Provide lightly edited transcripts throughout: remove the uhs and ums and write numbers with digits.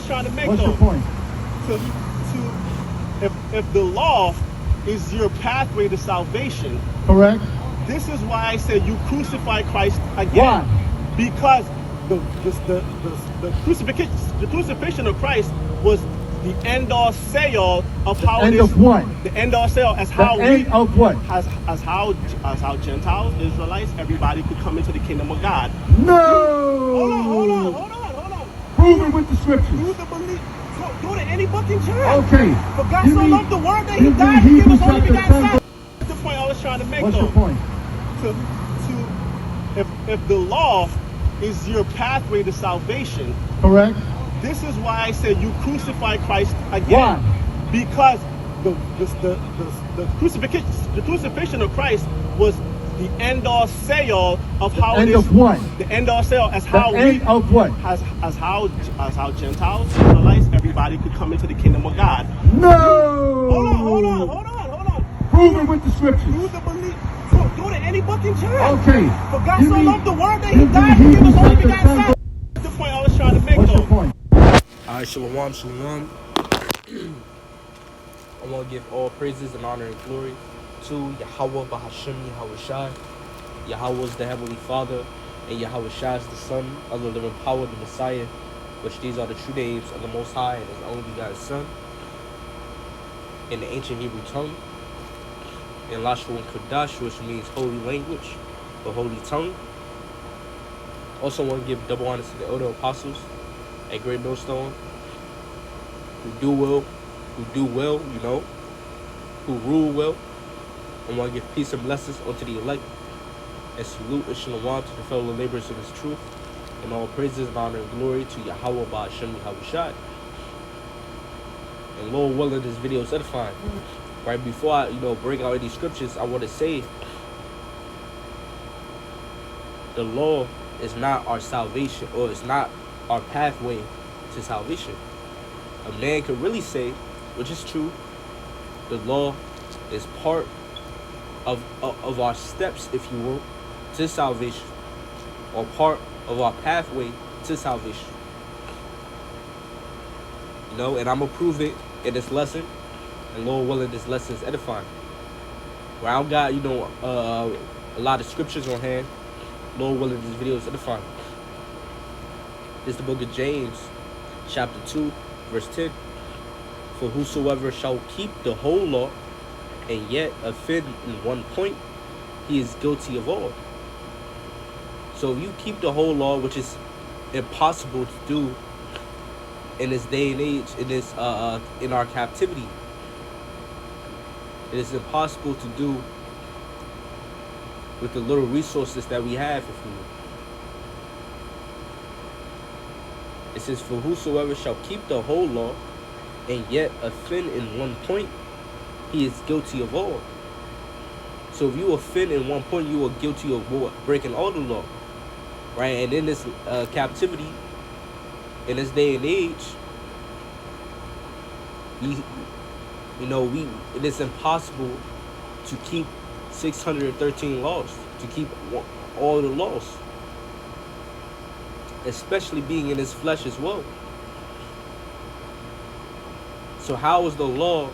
was trying to make. What's though. your point? If the law is your pathway to salvation, Correct. this is why I said you crucify Christ again. Why? Because the crucifixion of Christ was the end all say all of how End it is. of what? The end all say all as how The end of what? as how Gentiles, Israelites, everybody could come into the kingdom of God. No. Hold on. Prove it with the scriptures. Through the belief. Go to any book in church. Okay. For God Give so me- loved the world that He give me died and gave Hebrews His only chapter begotten 10. Son. That's the point I was trying to make. What's though. your point? If the law is your pathway to salvation, Correct. this is why I said you crucify Christ again. Why? Because the crucifixion of Christ was the end all say all of how End it is. of what? The end all say all as The how end of what? as how Gentiles, Israelites, everybody could come into the kingdom of God. No. Hold on. Prove it with the scriptures. Through the belief. Go to any book in church. Okay. For God Give so me- loved the world that He give me died and gave His Hebrews only chapter begotten 10. Son. That's the point I was trying to make. What's though. your point? Alright, shalom. I want to give all praises and honor and glory to Yahweh Bahashem Yahushai. Yahweh is the Heavenly Father, and Yahushai is the Son of the living power, the Messiah, which these are the true names of the Most High and His only begotten Son, in the ancient Hebrew tongue, in Lashon Kodash, which means holy language, or holy tongue. Also want to give double honor to the elder apostles at Great Millstone, who do well, who rule well. I want to give peace and blessings unto the elect, and salute and shalom to the fellow laborers of His truth, and all praises and honor and glory to Yahweh Ba'ashem Yahushai. And Lord willing, this video is edifying. Right before I, break out any scriptures, I want to say the law is not our salvation, or it's not our pathway to salvation. A man could really say, which is true, the law is part of our steps, if you will, to salvation, or part of our pathway to salvation. And I'm gonna prove it in this lesson, and Lord willing, this lesson is edifying. Where I don't got, a lot of scriptures on hand, Lord willing, this video is edifying. This is the book of James, chapter 2, verse 10. For whosoever shall keep the whole law, and yet offend in one point, he is guilty of all. So if you keep the whole law, which is impossible to do in this day and age, in our captivity, it is impossible to do with the little resources that we have, if you will. It says, for whosoever shall keep the whole law, and yet offend in one point, he is guilty of all. So if you offend in one point, you are guilty of what? Breaking all the law, right? And in this captivity, in this day and age, it is impossible to keep 613 laws, to keep all the laws, especially being in this flesh as well. So how is the law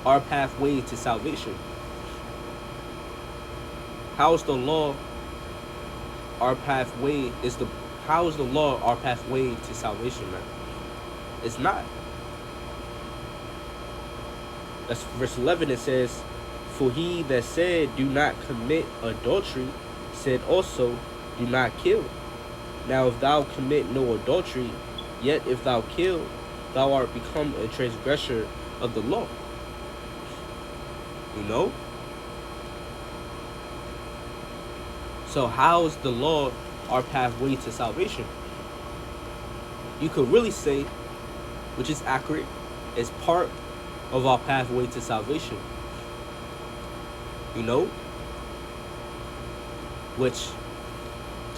our pathway to salvation? How is the law our pathway? How is the law our pathway to salvation, man? It's not. That's verse 11. It says, for he that said, do not commit adultery, said also, do not kill. Now if thou commit no adultery, yet if thou kill, thou art become a transgressor of the law. So how is the law our pathway to salvation? You could really say, which is accurate, is part of our pathway to salvation. Which,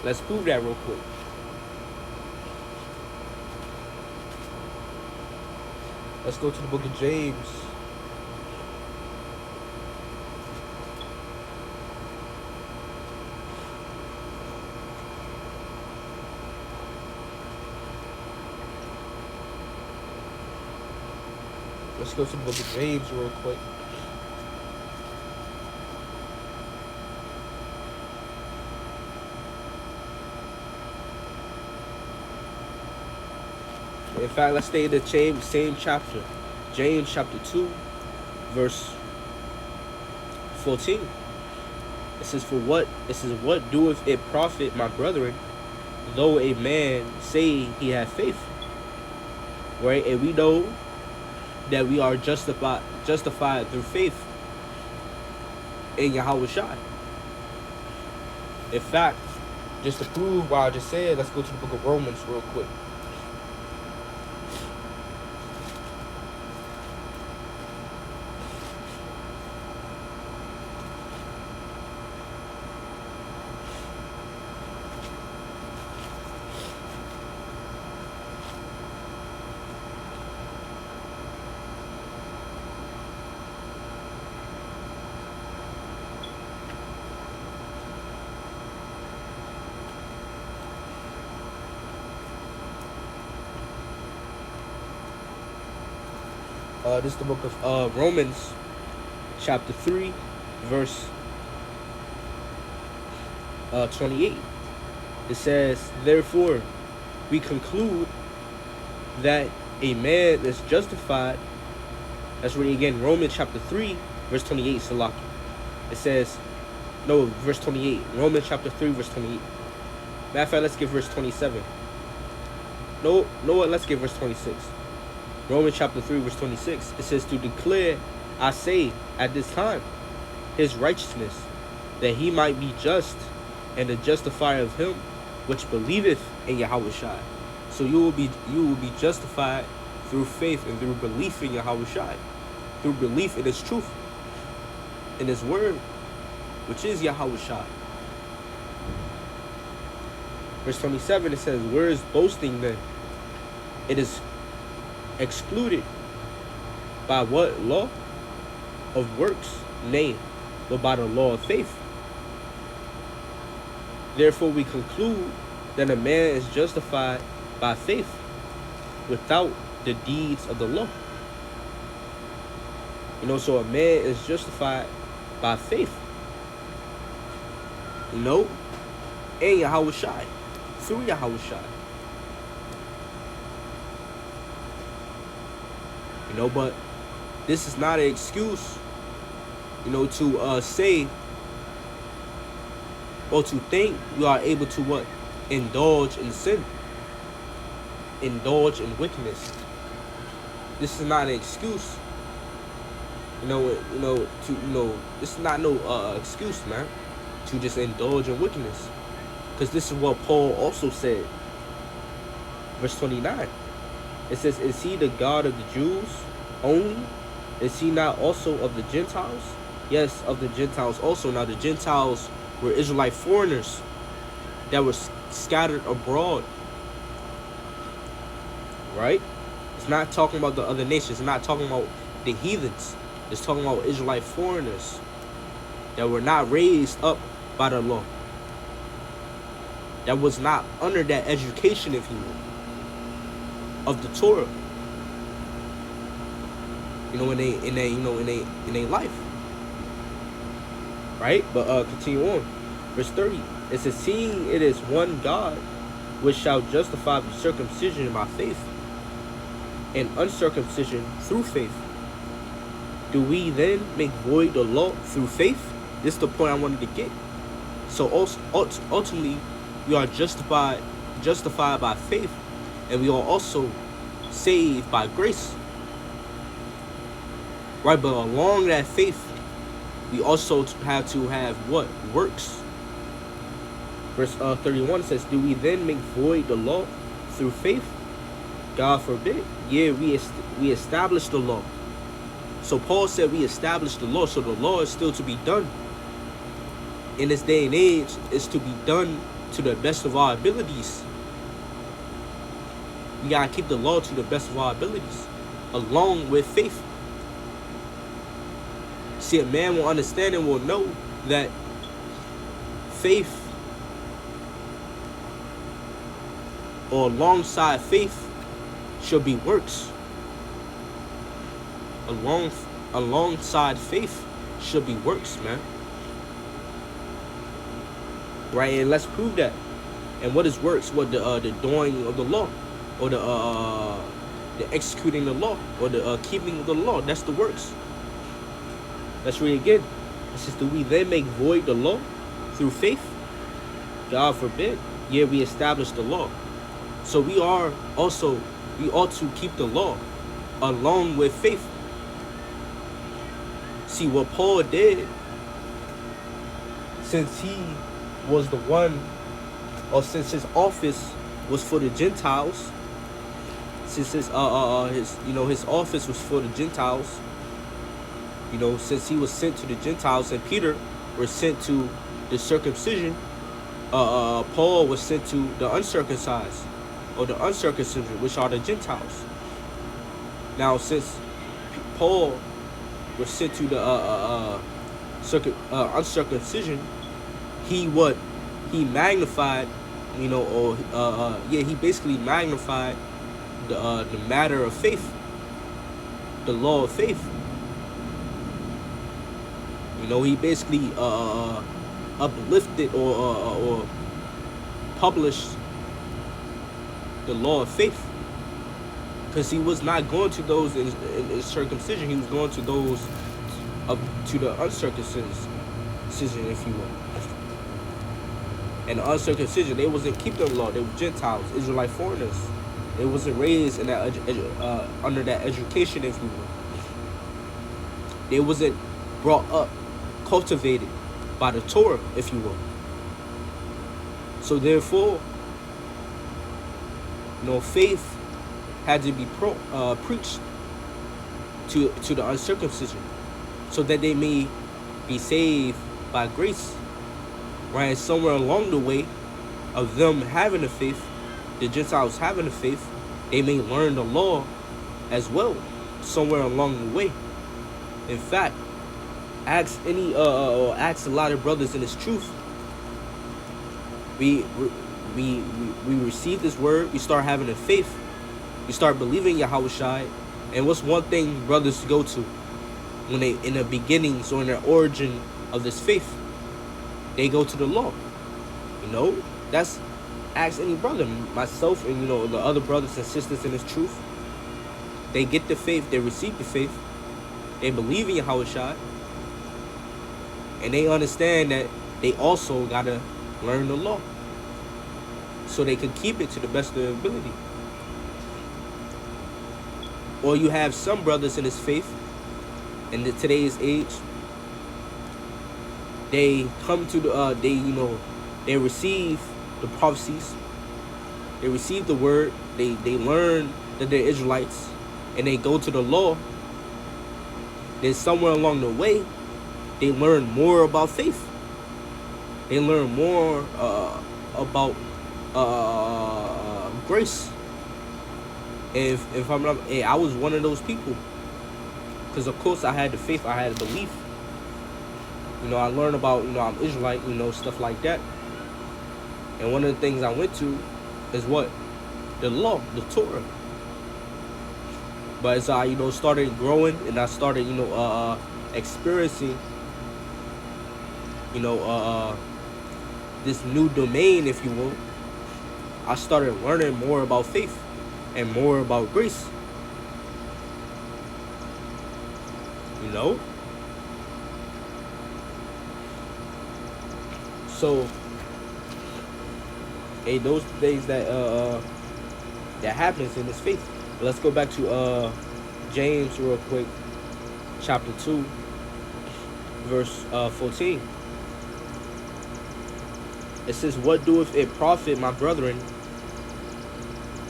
let's prove that real quick. Let's go to the book of James. Let's go to the book of James real quick. In fact, let's stay in the same chapter. James chapter 2, verse 14. It says, what doeth it profit, my brethren, though a man say he hath faith? Right? And we know that we are justified through faith in Yahweh Shai. In fact, just to prove what I just said, let's go to the book of Romans real quick. This is the book of Romans, chapter 3, verse 28. It says, therefore, we conclude that a man is justified. Let's read again. Romans chapter 3, verse 28, Salaki. It says, no, verse 28. Romans chapter 3, verse 28. Matter of fact, let's get verse 27. No, what? Let's get verse 26. Romans chapter 3, verse 26. It says, to declare, I say, at this time, his righteousness, that he might be just and the justifier of him which believeth in Yahweh Shai. So you will be justified through faith and through belief in Yahweh Shai, through belief in his truth, in his word, which is Yahweh Shai. Verse 27, it says, where is boasting then? It is excluded by what law? Of works? Nay, but by the law of faith. Therefore we conclude that a man is justified by faith without the deeds of the law. So a man is justified by faith. In Yahweh Shai, through Yahweh Shai. But this is not an excuse, to say or to think we are able to what? Indulge in sin. Indulge in wickedness. This is not an excuse. This is not no excuse, man, to just indulge in wickedness. Because this is what Paul also said. Verse 29. It says, is he the God of the Jews only? Is he not also of the Gentiles? Yes, of the Gentiles also. Now the Gentiles were Israelite foreigners that were scattered abroad. Right? It's not talking about the other nations. It's not talking about the heathens. It's talking about Israelite foreigners that were not raised up by the law. That was not under that education, if you will, of the Torah, in a life, right? But continue on, verse 30. It says, seeing it is one God, which shall justify the circumcision by faith, and uncircumcision through faith. Do we then make void the law through faith? This is the point I wanted to get. So ultimately, we are justified by faith. And we are also saved by grace. Right, but along that faith, we also have to have what? Works. Verse 31 says, do we then make void the law through faith? God forbid. Yeah, we established the law. So Paul said we established the law, so the law is still to be done. In this day and age, it's to be done to the best of our abilities. We gotta keep the law to the best of our abilities, along with faith. See, a man will understand and will know that faith, or alongside faith, should be works. alongside faith should be works, man. Right? And let's prove that. And what is works? What the doing of the law, or the executing the law, or the keeping of the law? That's the works. Let's read again. It says, do we then make void the law through faith? God forbid. Yeah, we establish the law. So we ought to keep the law along with faith. See what Paul did, since he was the one, or since his office was for the Gentiles, since his office was for the Gentiles, since he was sent to the Gentiles and Peter was sent to the circumcision, Paul was sent to the uncircumcised, or the uncircumcision, which are the Gentiles. Now, since Paul was sent to the uncircumcision, he magnified, he basically magnified the matter of faith, the law of faith. He basically uplifted or published the law of faith, because he was not going to those in circumcision. He was going to those to the uncircumcision, if you will. And the uncircumcision, they wasn't keeping the law. They were Gentiles, Israelite foreigners. They wasn't raised in that under that education, if you will. They wasn't brought up, cultivated by the Torah, if you will. So therefore, faith had to be preached to the uncircumcision, so that they may be saved by grace. Right? And somewhere along the way of them having the faith, the Gentiles having the faith, they may learn the law as well, somewhere along the way. In fact, ask a lot of brothers in this truth. We receive this word, we start having a faith, we start believing Yahushua. And what's one thing brothers go to when they in the beginnings or in their origin of this faith? They go to the law. That's, ask any brother, myself and the other brothers and sisters in this truth. They get the faith, they receive the faith, they believe in Yahushua, and they understand that they also gotta learn the law, so they can keep it to the best of their ability. Or you have some brothers in this faith, in today's age, they come to the they receive the prophecies, they receive the word, they learn that they're Israelites, and they go to the law. Then somewhere along the way, they learn more about faith. They learn more about grace. And if I'm not, I was one of those people, because of course I had the faith, I had the belief. I learned about I'm Israelite, stuff like that. And one of the things I went to is what? The law, the Torah. But as I started growing and I started experiencing this new domain, if you will, I started learning more about faith and more about grace. So, those things that happens in this faith. But let's go back to James real quick, chapter 2, verse 14. It says, "What doeth it profit, my brethren,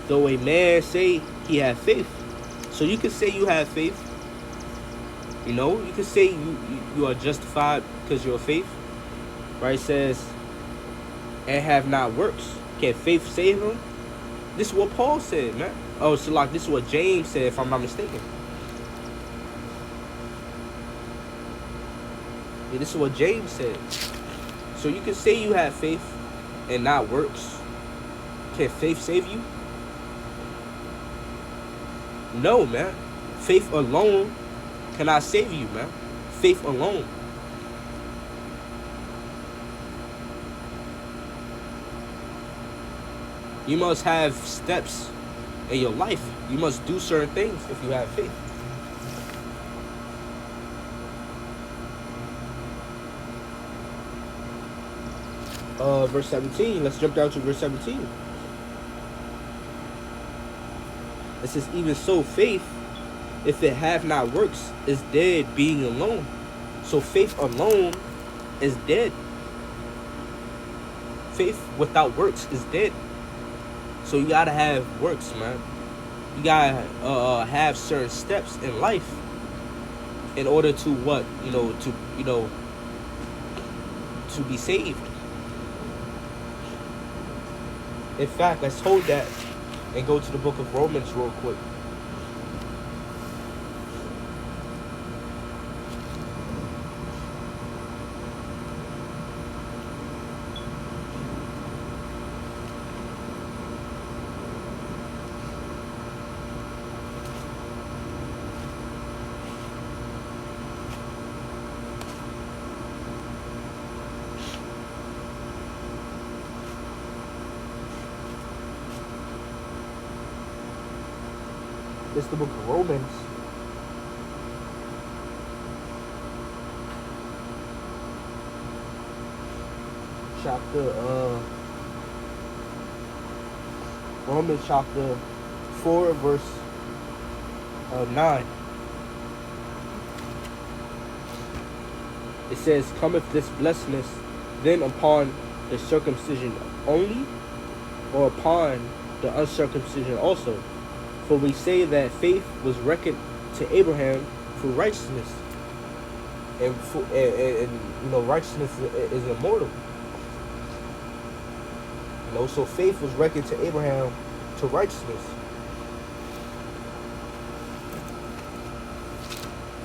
though a man say he have faith?" So you can say you have faith. You can say you are justified because you're faith. Right? It says, "And have not works. Can faith save him?" This is what Paul said, man. Oh, so this is what James said, if I'm not mistaken. Yeah, this is what James said. So you can say you have faith and not works. Can faith save you? No, man. Faith alone cannot save you, man. Faith alone. You must have steps in your life. You must do certain things if you have faith. Verse 17. Let's jump down to verse 17. It says, even so, faith, if it have not works, is dead, being alone. So faith alone is dead. Faith without works is dead. So you gotta have works, man. You gotta have certain steps in life in order to what? To be saved. In fact, let's hold that and go to the book of Romans real quick. It's the book of Romans. Romans chapter 4, verse 9. It says, cometh this blessedness then upon the circumcision only, or upon the uncircumcision also? For we say that faith was reckoned to Abraham for righteousness, and righteousness is immortal. So faith was reckoned to Abraham to righteousness.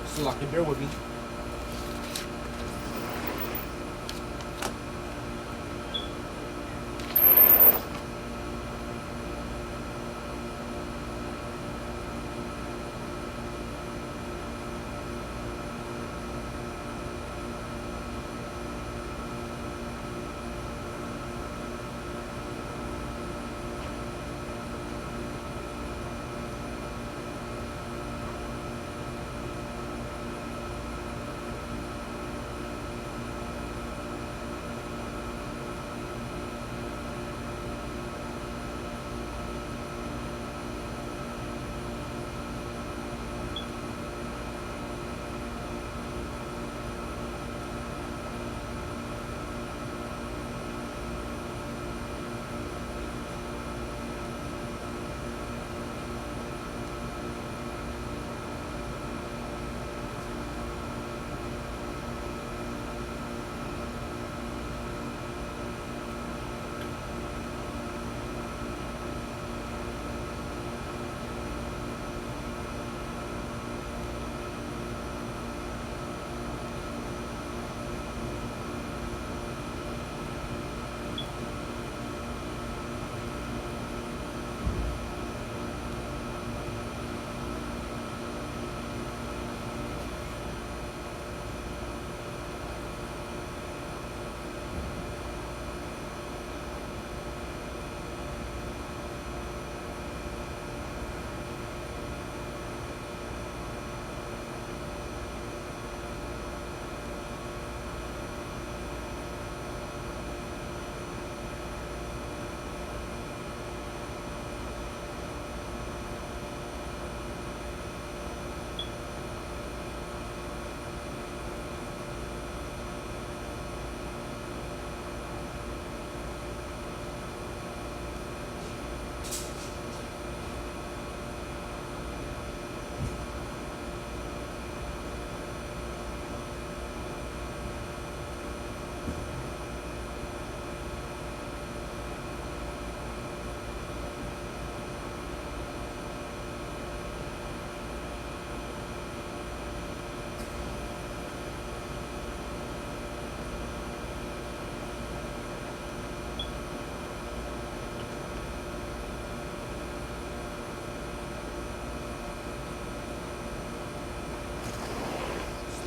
So like, bear with me.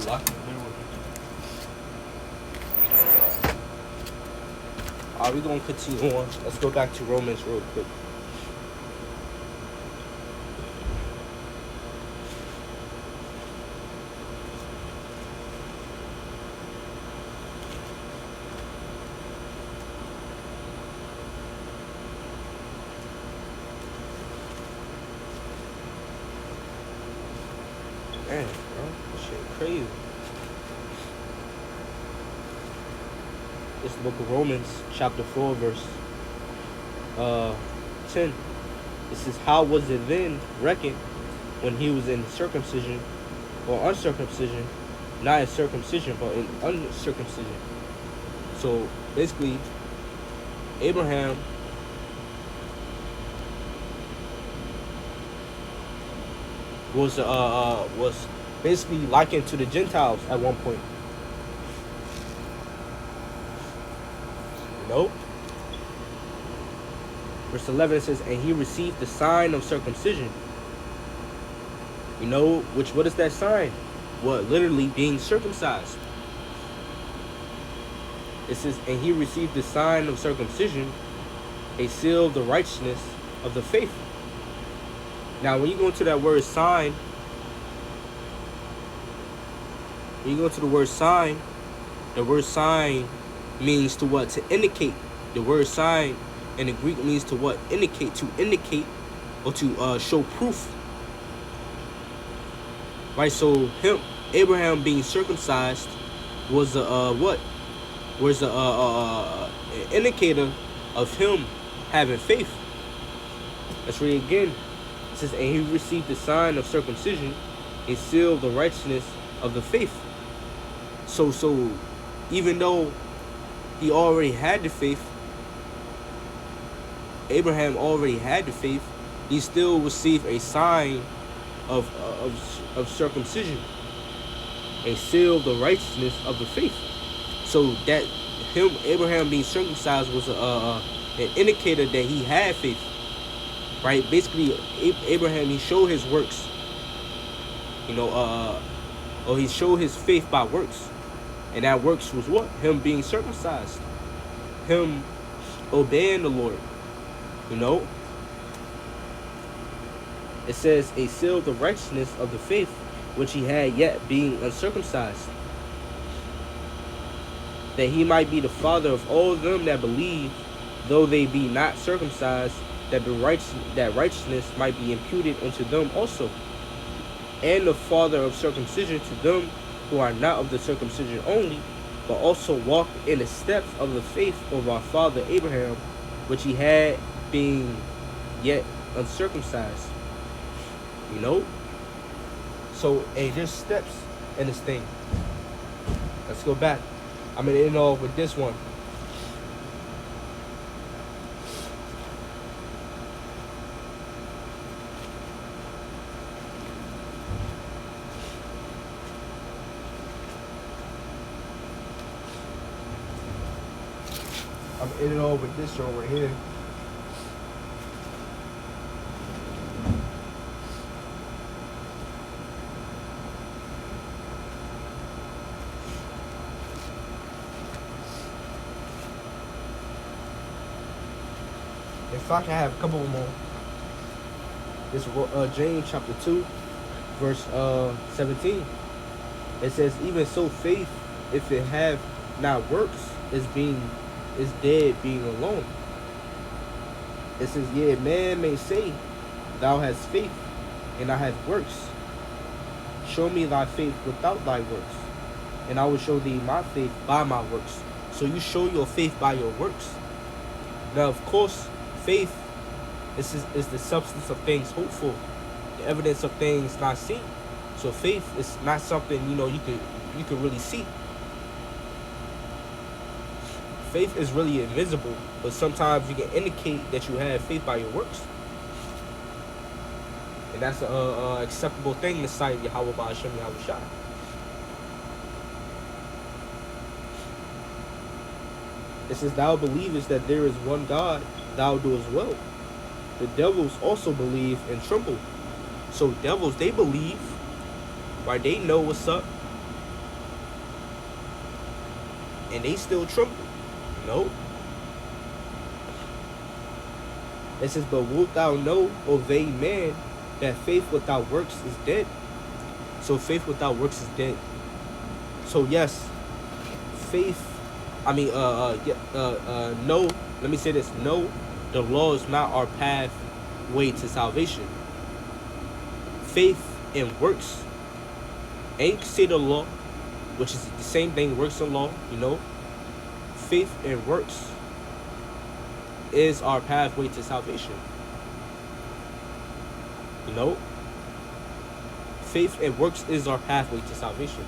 locked in the middle of it. Alright, we're gonna continue on. Let's go back to Romans real quick. Man, bro, this shit crazy. It's the book of Romans, chapter 4, verse 10. It says, how was it then reckoned when he was in circumcision or uncircumcision? Not in circumcision, but in uncircumcision. So basically, Abraham was basically likened to the Gentiles at one point. You know? Verse 11 says, and he received the sign of circumcision. You know, what is that sign? What? Literally being circumcised. It says, and he received the sign of circumcision, a seal of the righteousness of the faith. Now, when you go into that word sign, when you go to the word sign means to what? To indicate. The word sign in the Greek means to what? Indicate. To indicate or to show proof. Right? So Abraham being circumcised was what? Was an indicator of him having faith. Let's read again. It says, and he received the sign of circumcision, a seal of the righteousness of the faith. So even though he already had the faith, Abraham already had the faith, he still received a sign of circumcision, a seal of the righteousness of the faith. So that Abraham being circumcised was an indicator that he had faith. Right? Basically, Abraham, he showed his works. You know, or he showed his faith by works. And that works was what? Him being circumcised. Him obeying the Lord. You know? It says, a seal of the righteousness of the faith, which he had yet being uncircumcised, that he might be the father of all them that believe, though they be not circumcised, that righteousness might be imputed unto them also, and the father of circumcision to them who are not of the circumcision only, but also walk in the steps of the faith of our father Abraham, which he had being yet uncircumcised. You know? So, hey, there's steps in this thing. Let's go back. I'm going to end off with this one. I'm going to end it off with this one right here. If I can have a couple more. This is James chapter 2, verse 17. It says, even so faith, if it have not works, is dead being alone. It says, yeah, man may say, thou hast faith, and I have works. Show me thy faith without thy works, and I will show thee my faith by my works. So you show your faith by your works. Now, of course, faith is the substance of things hoped for, the evidence of things not seen. So faith is not something, you know, you could really see. Faith is really invisible, but sometimes you can indicate that you have faith by your works. And that's an acceptable thing in the sight of Yahweh Ba'ashem Yahushua. It says, thou believest that there is one God, thou doest well. The devils also believe and tremble. So devils, they believe, right? They know what's up. and they still tremble. No. It says, but wilt thou know, O vain man, that faith without works is dead? So faith without works is dead. So yes, faith, no, let me say this. No, the law is not our pathway to salvation. Faith and works, and you can say the law, which is the same thing, works and law, you know. Faith and works is our pathway to salvation. You know? Faith and works is our pathway to salvation.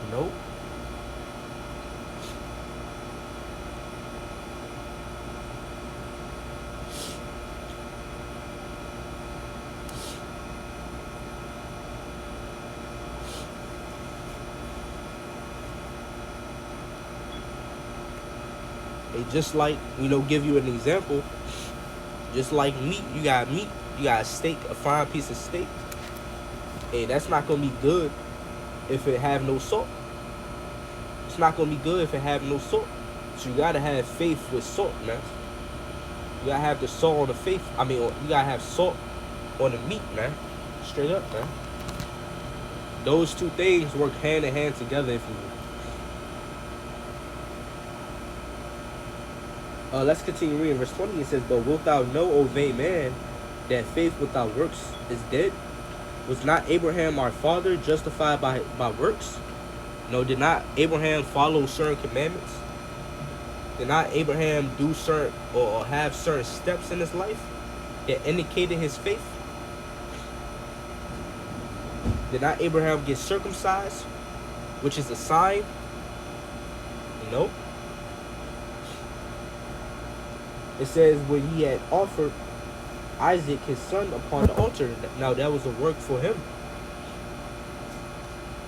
You know? Just like, give you an example. Just like meat, you got a steak, a fine piece of steak. Hey, that's not gonna be good if it have no salt. It's not gonna be good if it have no salt. So you gotta have faith with salt, man. You gotta have the salt on the faith. You gotta have salt on the meat, man. Straight up, man. Those two things work hand in hand together, if you will. Let's continue reading. Verse 20, it says, but wilt thou know, O vain man, that faith without works is dead? Was not Abraham our father justified by works? No, did not Abraham follow certain commandments? Did not Abraham do certain or have certain steps in his life that indicated his faith? Did not Abraham get circumcised, which is a sign? No. It says, when he had offered Isaac his son upon the altar, now that was a work for him.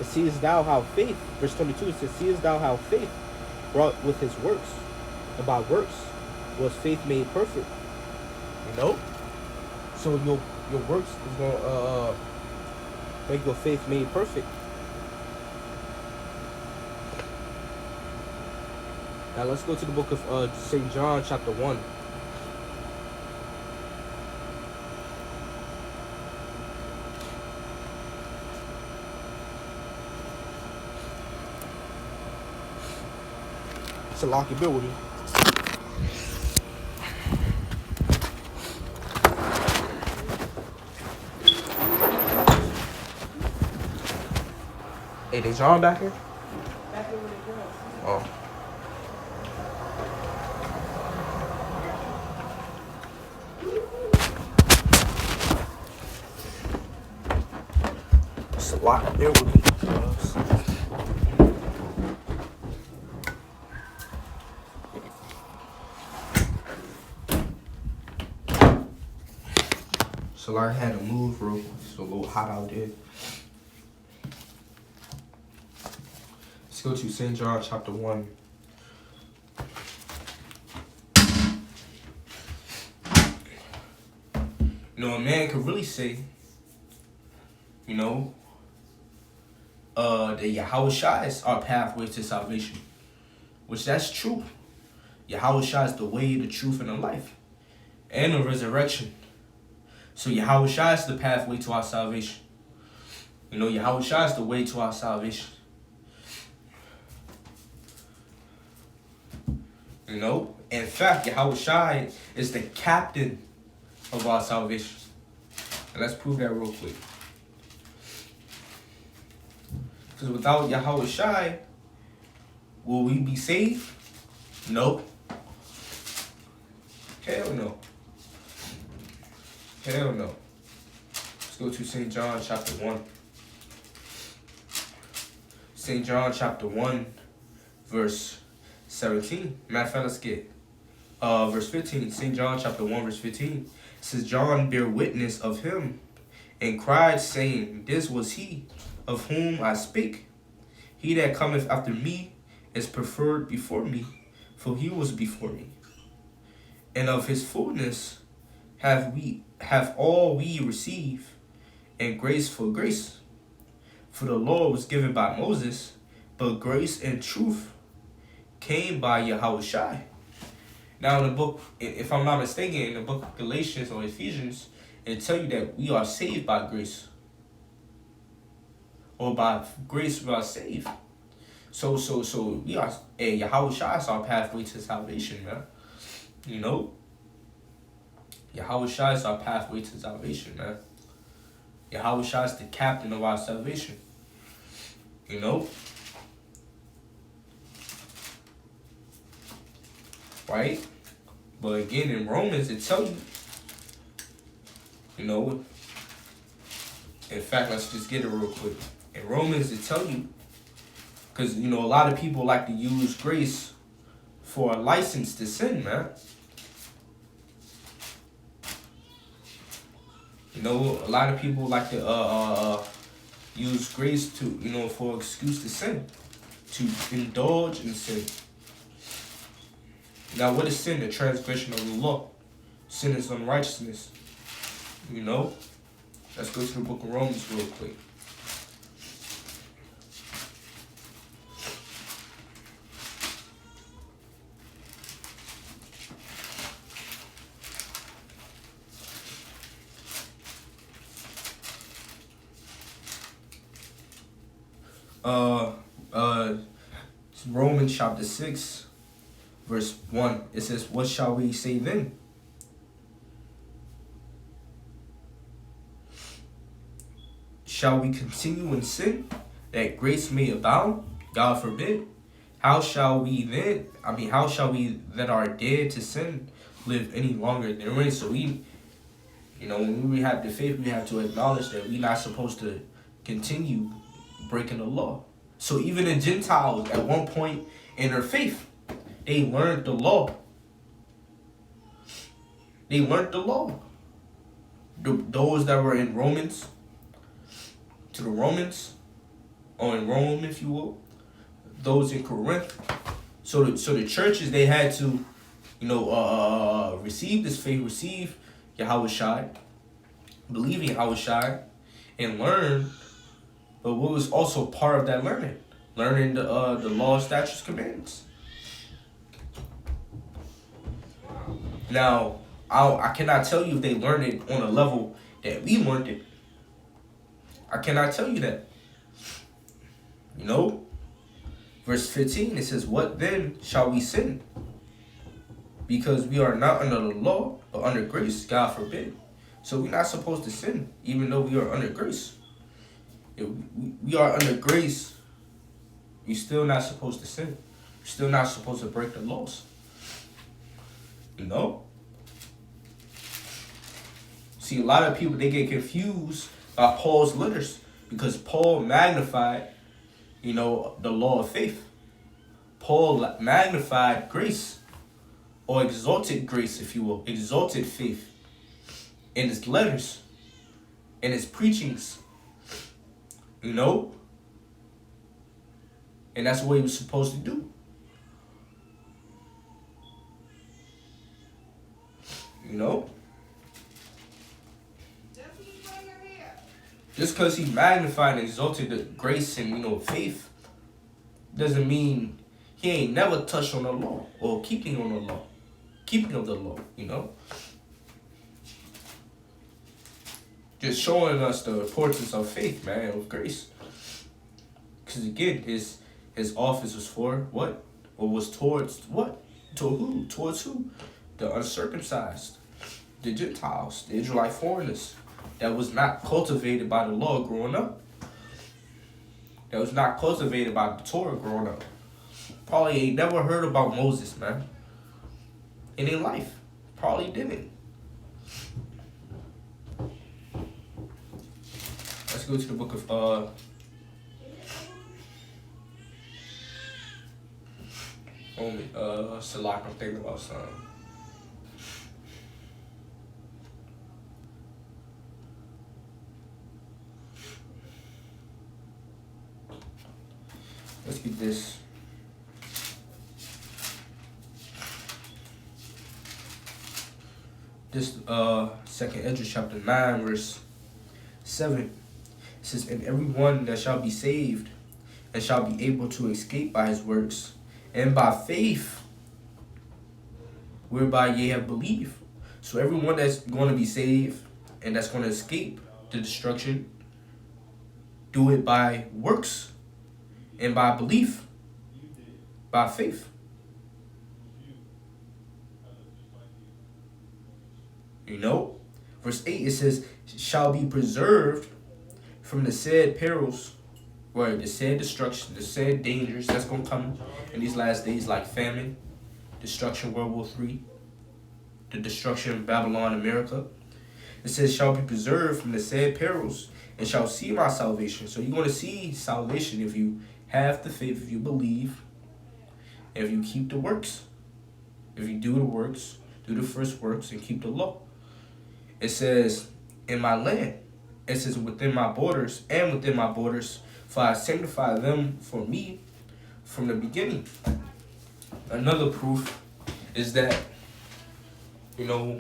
It seest thou how faith, verse 22, it says, seest thou how faith brought with his works, and by works was faith made perfect. You know? So your works is going to make your faith made perfect. Now let's go to the book of St. John chapter 1. It's a locky bill with me. Hey, they John back here? Back here with the girls. Oh. It's a locky bill with me. So I had to move real quick. It's a little hot out there. Let's go to St. John chapter 1. A man could really say, that Yahushua is our pathway to salvation. Which that's true. Yahushua is the way, the truth, and the life. And the resurrection. So Yahushua is the pathway to our salvation. Yahushua is the way to our salvation. In fact, Yahushua is the captain of our salvation. And let's prove that real quick. Because without Yahushua, will we be saved? No. Hell no. Hell no. Let's go to St. John chapter 1. St. John chapter 1, verse 17. Matter of fact, let's get verse 15. St. John chapter 1, verse 15. It says, John bare witness of him, and cried, saying, this was he of whom I speak. He that cometh after me is preferred before me, for he was before me. And of his fullness have all we receive, and grace for grace. For the law was given by Moses, but grace and truth came by Yahushua. Now in the book, if I'm not mistaken, in the book of Galatians or Ephesians, it tell you that we are saved by grace. Or by grace we are saved. So we are, Yahushua is our pathway to salvation, man. You know? Yahushua is our pathway to salvation, man. Yahushua is the captain of our salvation. You know? Right? But again, in Romans, it tells you, you know, in fact, let's just get it real quick. In Romans, it tells you, because, you know, a lot of people like to use grace for a license to sin, man. You know, a lot of people like to use grace to, you know, for an excuse to sin, to indulge in sin. Now, what is sin? The transgression of the law. Sin is unrighteousness. You know? Let's go to the book of Romans real quick. Romans chapter 6, verse 1. It says, what shall we say then? Shall we continue in sin, that grace may abound? God forbid. How shall we that are dead to sin live any longer therein? So we, you know, when we have the faith, we have to acknowledge that we're not supposed to continue breaking the law. So even the Gentiles, at one point in their faith, they learned the law. They learned the law. Those that were in Romans, to the Romans, or in Rome, if you will, those in Corinth. So the churches, they had to, you know, receive this faith, receive Yahushua, believe in Yahushua, and learn. But what was also part of that learning? Learning the law, statutes, commandments. Now, I cannot tell you if they learned it on a level that we learned it. I cannot tell you that. You know? Verse 15, it says, what then shall we sin? Because we are not under the law, but under grace, God forbid. So we're not supposed to sin, even though we are under grace. If we are under grace, we're still not supposed to sin. We're still not supposed to break the laws. You know? See, a lot of people, they get confused by Paul's letters because Paul magnified, you know, the law of faith. Paul magnified grace, or exalted grace, if you will, exalted faith in his letters, in his preachings, you know? And that's what he was supposed to do. You know? Just because he magnified and exalted the grace and, you know, faith doesn't mean he ain't never touched on the law or keeping on the law. Keeping of the law, you know? Just showing us the importance of faith, man, of grace. Because again, his office was for what? Or was towards what? To who? Towards who? The uncircumcised, the Gentiles, the Israelite foreigners that was not cultivated by the law growing up. That was not cultivated by the Torah growing up. Probably ain't never heard about Moses, man. In their life. Probably didn't. Let's go to the book of Salak, I'm thinking about something. Let's get this. This second Ezra chapter 9 verse 7 it says, and everyone that shall be saved and shall be able to escape by his works, and by faith, whereby ye have believed. So everyone that's going to be saved and that's going to escape the destruction, do it by works and by belief, by faith. You know? Verse 8, it says, shall be preserved from the said perils, or the said destruction, the said dangers that's going to come in these last days, like famine, destruction, World War III, the destruction of Babylon, America. It says, shall be preserved from the said perils, and shall see my salvation. So you're going to see salvation if you have the faith, if you believe, if you keep the works. If you do the works, do the first works, and keep the law. It says, in my land. It says, within my borders, and within my borders, for I sanctify them for me from the beginning. Another proof is that, Yahweh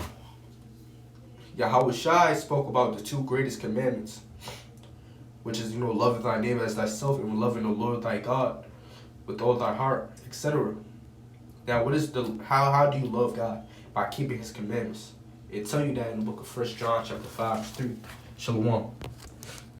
Shai spoke about the two greatest commandments, which is, loving thy neighbor as thyself, and loving the Lord thy God with all thy heart, etc. Now, how do you love God? By keeping his commandments. It tells you that in the book of 1 John chapter 5, 3. Shalom.